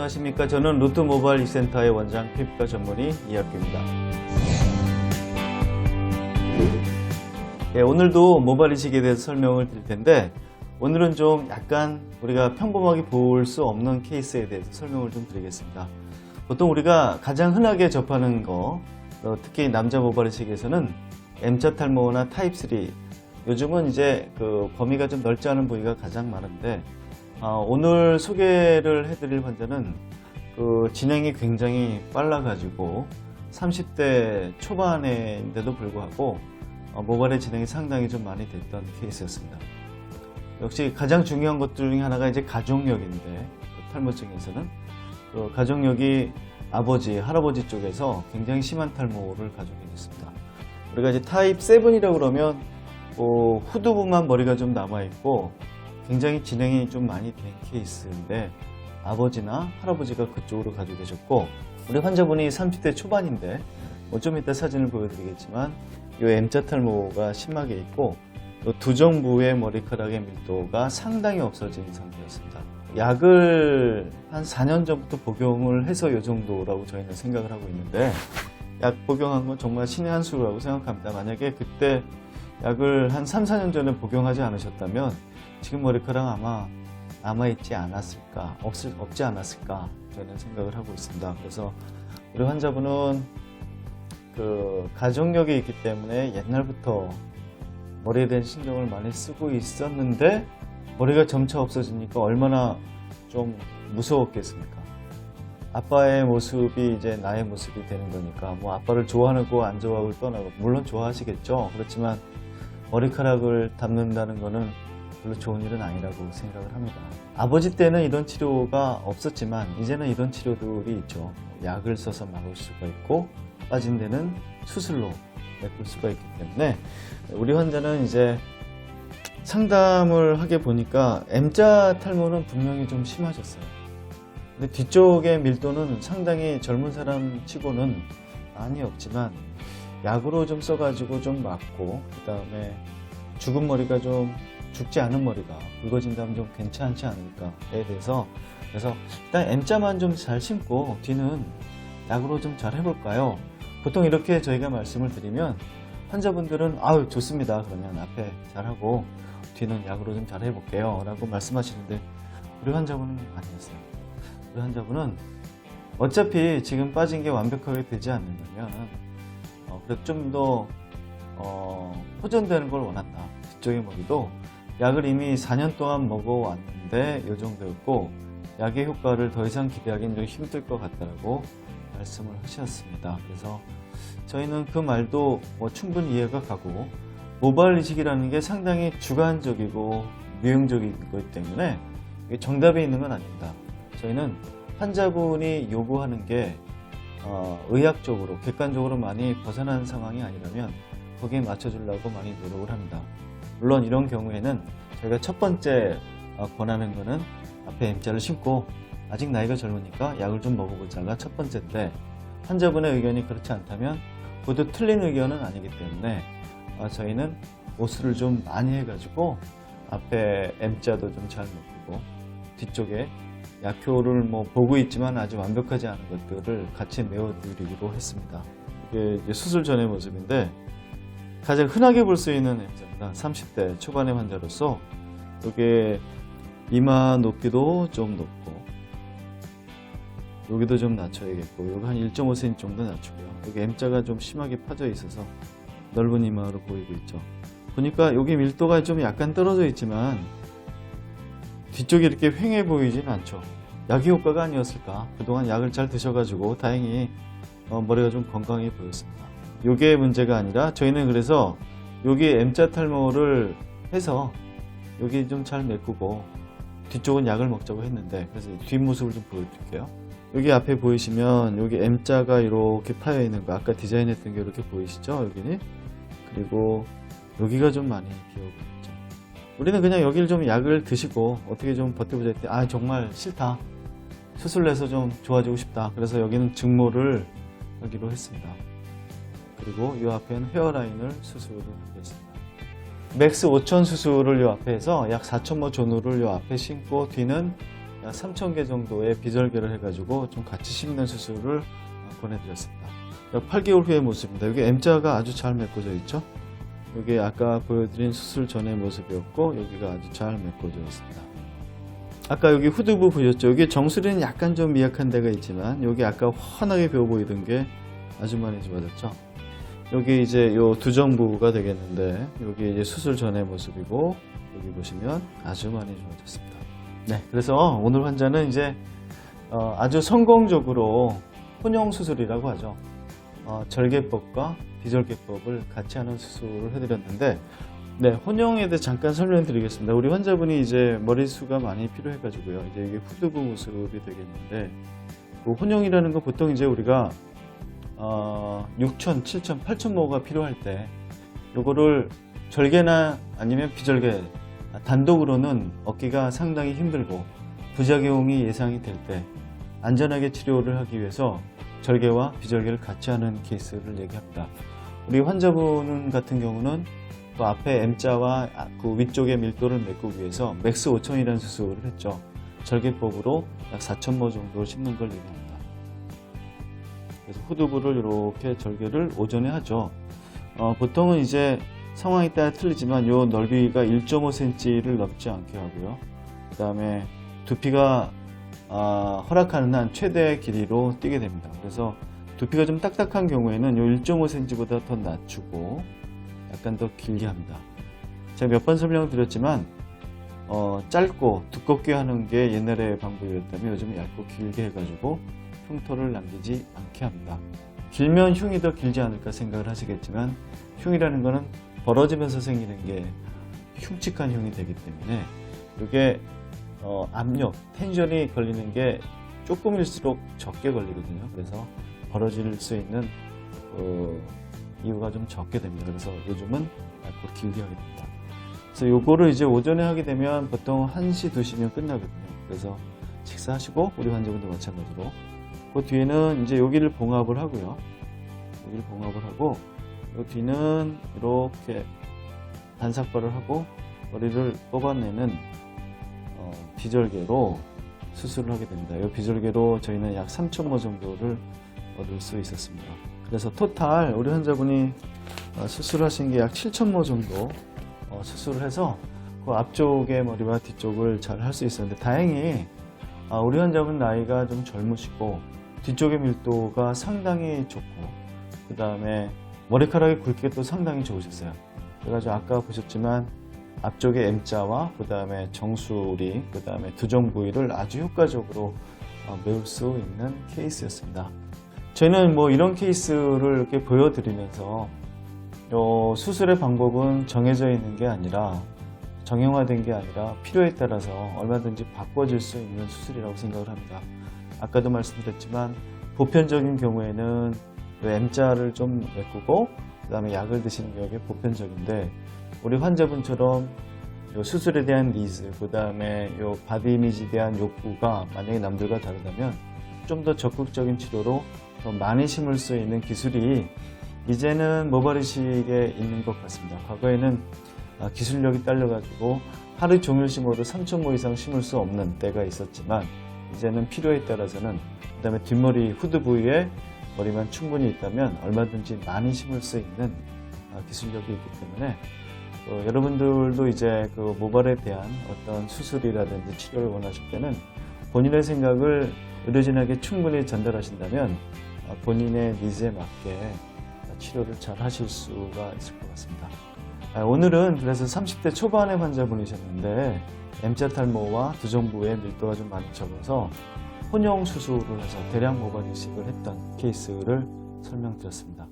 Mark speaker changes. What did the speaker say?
Speaker 1: 안녕하십니까. 저는 루트 모바일 이센터의 원장 피부과 전문의 이학규입니다. 오늘도 모발 이식에 대해서 설명을 드릴 텐데, 오늘은 좀 약간 우리가 평범하게 볼 수 없는 케이스에 대해서 설명을 좀 드리겠습니다. 보통 우리가 가장 흔하게 접하는 거, 특히 남자 모발 이식에서는 M자 탈모나 타입 3, 요즘은 이제 그 범위가 좀 넓지 않은 부위가 가장 많은데, 오늘 소개를 해드릴 환자는 그 진행이 굉장히 빨라가지고 30대 초반인데도 불구하고 모발의 진행이 상당히 좀 많이 됐던 케이스였습니다. 역시 가장 중요한 것들 중에 하나가 이제 가족력인데, 그 탈모증에서는 그 가족력이 아버지, 할아버지 쪽에서 굉장히 심한 탈모를 가지고 있습니다. 우리가 이제 타입 7이라고 그러면 후두부만 머리가 좀 남아있고 굉장히 진행이 좀 많이 된 케이스인데, 아버지나 할아버지가 그쪽으로 가지고 계셨고, 우리 환자분이 30대 초반인데 좀 이따 사진을 보여드리겠지만 이 M자 탈모가 심하게 있고 두정부의 머리카락의 밀도가 상당히 없어진 상태였습니다. 약을 한 4년 전부터 복용을 해서 이 정도라고 저희는 생각을 하고 있는데, 약 복용한 건 정말 신의 한 수라고 생각합니다. 만약에 그때 약을 한 3, 4년 전에 복용하지 않으셨다면 지금 머리카락 아마 남아있지 않았을까, 없지 않았을까 저는 생각을 하고 있습니다. 그래서 우리 환자분은 그 가족력이 있기 때문에 옛날부터 머리에 대한 신경을 많이 쓰고 있었는데, 머리가 점차 없어지니까 얼마나 좀 무서웠겠습니까? 아빠의 모습이 이제 나의 모습이 되는 거니까, 뭐 아빠를 좋아하고 안 좋아하고 떠나고, 물론 좋아하시겠죠. 그렇지만 머리카락을 담는다는 거는 별로 좋은 일은 아니라고 생각을 합니다. 아버지 때는 이런 치료가 없었지만 이제는 이런 치료들이 있죠. 약을 써서 막을 수가 있고, 빠진 데는 수술로 메꿀 수가 있기 때문에, 우리 환자는 이제 상담을 하게 보니까 M자 탈모는 분명히 좀 심하셨어요. 근데 뒤쪽의 밀도는 상당히 젊은 사람 치고는 많이 없지만 약으로 좀 써가지고 좀 막고, 그 다음에 죽은 머리가 좀 죽지 않은 머리가 굵어진다면 좀 괜찮지 않을까에 대해서, 그래서 일단 M자만 좀 잘 심고 뒤는 약으로 좀 잘 해볼까요? 보통 이렇게 저희가 말씀을 드리면 환자분들은 아유 좋습니다, 그러면 앞에 잘하고 뒤는 약으로 좀 잘 해볼게요 라고 말씀하시는데, 우리 환자분은 아니었어요. 우리 환자분은 어차피 지금 빠진 게 완벽하게 되지 않는다면 그래도 좀 더 호전되는 걸 원한다. 뒤쪽의 머리도 약을 이미 4년 동안 먹어왔는데 이 정도였고, 약의 효과를 더 이상 기대하기는 좀 힘들 것 같다고 말씀을 하셨습니다. 그래서 저희는 그 말도 충분히 이해가 가고, 모발 이식이라는 게 상당히 주관적이고 유형적인 거기 때문에 정답이 있는 건 아닙니다. 저희는 환자분이 요구하는 게 의학적으로, 객관적으로 많이 벗어난 상황이 아니라면 거기에 맞춰주려고 많이 노력을 합니다. 물론 이런 경우에는 저희가 첫 번째 권하는 거는 앞에 M자를 심고 아직 나이가 젊으니까 약을 좀 먹어보자가 첫 번째인데, 환자분의 의견이 그렇지 않다면 모두 틀린 의견은 아니기 때문에 저희는 오수를 좀 많이 해가지고 앞에 M자도 좀 잘 먹고 뒤쪽에 약효를 보고 있지만 아주 완벽하지 않은 것들을 같이 메워드리기로 했습니다. 이게 이제 수술 전의 모습인데, 가장 흔하게 볼 수 있는 M자입니다. 30대 초반의 환자로서 이게 이마 높이도 좀 높고, 여기도 좀 낮춰야겠고, 여기 한 1.5cm 정도 낮추고요. 여기 M자가 좀 심하게 파져 있어서 넓은 이마로 보이고 있죠. 보니까 여기 밀도가 좀 약간 떨어져 있지만 뒤쪽이 이렇게 휑해 보이진 않죠. 약의 효과가 아니었을까. 그동안 약을 잘 드셔가지고 다행히 머리가 좀 건강해 보였습니다. 이게 문제가 아니라 저희는 그래서 여기 M자 탈모를 해서 여기 좀 잘 메꾸고 뒤쪽은 약을 먹자고 했는데, 그래서 뒷모습을 좀 보여드릴게요. 여기 앞에 보이시면 여기 M자가 이렇게 파여 있는 거, 아까 디자인했던 게 이렇게 보이시죠? 여기는. 그리고 여기가 좀 많이 비어 보였죠. 우리는 그냥 여기를 좀 약을 드시고 어떻게 좀 버텨보자 했더니, 아 정말 싫다, 수술해서 좀 좋아지고 싶다. 그래서 여기는 증모를 하기로 했습니다. 그리고 이 앞에는 헤어라인을 수술을 하겠습니다. 맥스 5000 수술을 이 앞에 해서 약 4000모 전후를 이 앞에 심고 뒤는 3,000개 정도의 비절개를 해가지고 좀 같이 심는 수술을 권해드렸습니다. 8개월 후의 모습입니다. 여기 M자가 아주 잘 메꿔져 있죠. 여기 아까 보여드린 수술 전의 모습이었고 여기가 아주 잘 메꿔져 있습니다. 아까 여기 후두부 보셨죠? 여기 정수리는 약간 좀 미약한 데가 있지만 여기 아까 환하게 배워 보이던 게 아주 많이 좋아졌죠. 여기 이제 요 두정부가 되겠는데 여기 이제 수술 전의 모습이고 여기 보시면 아주 많이 좋아졌습니다. 네, 그래서 오늘 환자는 이제 아주 성공적으로 혼용 수술이라고 하죠. 절개법과 비절개법을 같이 하는 수술을 해드렸는데, 네, 혼용에 대해 잠깐 설명드리겠습니다. 우리 환자분이 이제 머리수가 많이 필요해가지고요. 이제 이게 후두부 모습이 되겠는데, 그 혼용이라는 건 보통 이제 우리가 6천, 7천, 8천 모가 필요할 때, 요거를 절개나 아니면 비절개 단독으로는 얻기가 상당히 힘들고 부작용이 예상이 될 때 안전하게 치료를 하기 위해서 절개와 비절개를 같이 하는 케이스를 얘기합니다. 우리 환자분 같은 경우는 그 앞에 M자와 그 위쪽의 밀도를 메꾸기 위해서 맥스 5천이라는 수술을 했죠. 절개법으로 약 4,000모 정도 심는 걸 얘기합니다. 그래서 후두부를 이렇게 절개를 오전에 하죠. 보통은 이제 상황에 따라 틀리지만 이 넓이가 1.5cm를 넘지 않게 하고요. 그 다음에 두피가 허락하는 한 최대 길이로 뛰게 됩니다. 그래서 두피가 좀 딱딱한 경우에는 이 1.5cm보다 더 낮추고 약간 더 길게 합니다. 제가 몇 번 설명을 드렸지만 짧고 두껍게 하는 게 옛날의 방법이었다면 요즘 얇고 길게 해가지고 흉터를 남기지 않게 합니다. 길면 흉이 더 길지 않을까 생각을 하시겠지만 흉이라는 거는 벌어지면서 생기는 게 흉측한 흉이 되기 때문에 이게 압력, 텐션이 걸리는 게 조금일수록 적게 걸리거든요. 그래서 벌어질 수 있는 이유가 좀 적게 됩니다. 그래서 요즘은 얇고 길게 하게 됩니다. 그래서 요거를 이제 오전에 하게 되면 보통 1시, 2시면 끝나거든요. 그래서 식사하시고 우리 환자분도 마찬가지로 그 뒤에는 이제 여기를 봉합을 하고요. 여기를 봉합을 하고 이 뒤는 이렇게 반삭발을 하고 머리를 뽑아내는 비절개로 수술을 하게 됩니다. 이 비절개로 저희는 약 3,000모 정도를 얻을 수 있었습니다. 그래서 토탈 우리 환자분이 수술하신 게 약 7,000모 정도 수술을 해서 그 앞쪽의 머리와 뒤쪽을 잘 할 수 있었는데 다행히 우리 환자분 나이가 좀 젊으시고 뒤쪽의 밀도가 상당히 좋고 그 다음에 머리카락이 굵기가 또 상당히 좋으셨어요. 그래가지고 아까 보셨지만 앞쪽에 M자와 그 다음에 정수리 그 다음에 두정 부위를 아주 효과적으로 메울 수 있는 케이스였습니다. 저희는 뭐 이런 케이스를 이렇게 보여드리면서 수술의 방법은 정해져 있는 게 아니라 정형화된 게 아니라 필요에 따라서 얼마든지 바꿔질 수 있는 수술이라고 생각을 합니다. 아까도 말씀드렸지만 보편적인 경우에는 M자를 좀 메꾸고 그 다음에 약을 드시는 게 보편적인데 우리 환자분처럼 수술에 대한 니즈 그 다음에 바디 이미지에 대한 욕구가 만약에 남들과 다르다면 좀 더 적극적인 치료로 더 많이 심을 수 있는 기술이 이제는 모발이식에 있는 것 같습니다. 과거에는 기술력이 딸려가지고 하루 종일 심어도 3,000모 이상 심을 수 없는 때가 있었지만 이제는 필요에 따라서는 그 다음에 뒷머리 후드 부위에 머리만 충분히 있다면 얼마든지 많이 심을 수 있는 기술력이 있기 때문에 여러분들도 이제 그 모발에 대한 어떤 수술이라든지 치료를 원하실 때는 본인의 생각을 의료진에게 충분히 전달하신다면 본인의 니즈에 맞게 치료를 잘 하실 수가 있을 것 같습니다. 오늘은 그래서 30대 초반의 환자분이셨는데 M자 탈모와 두정부의 밀도가 좀 많이 적어서 혼용 수술을 해서 대량 모발 이식을 했던 케이스를 설명드렸습니다.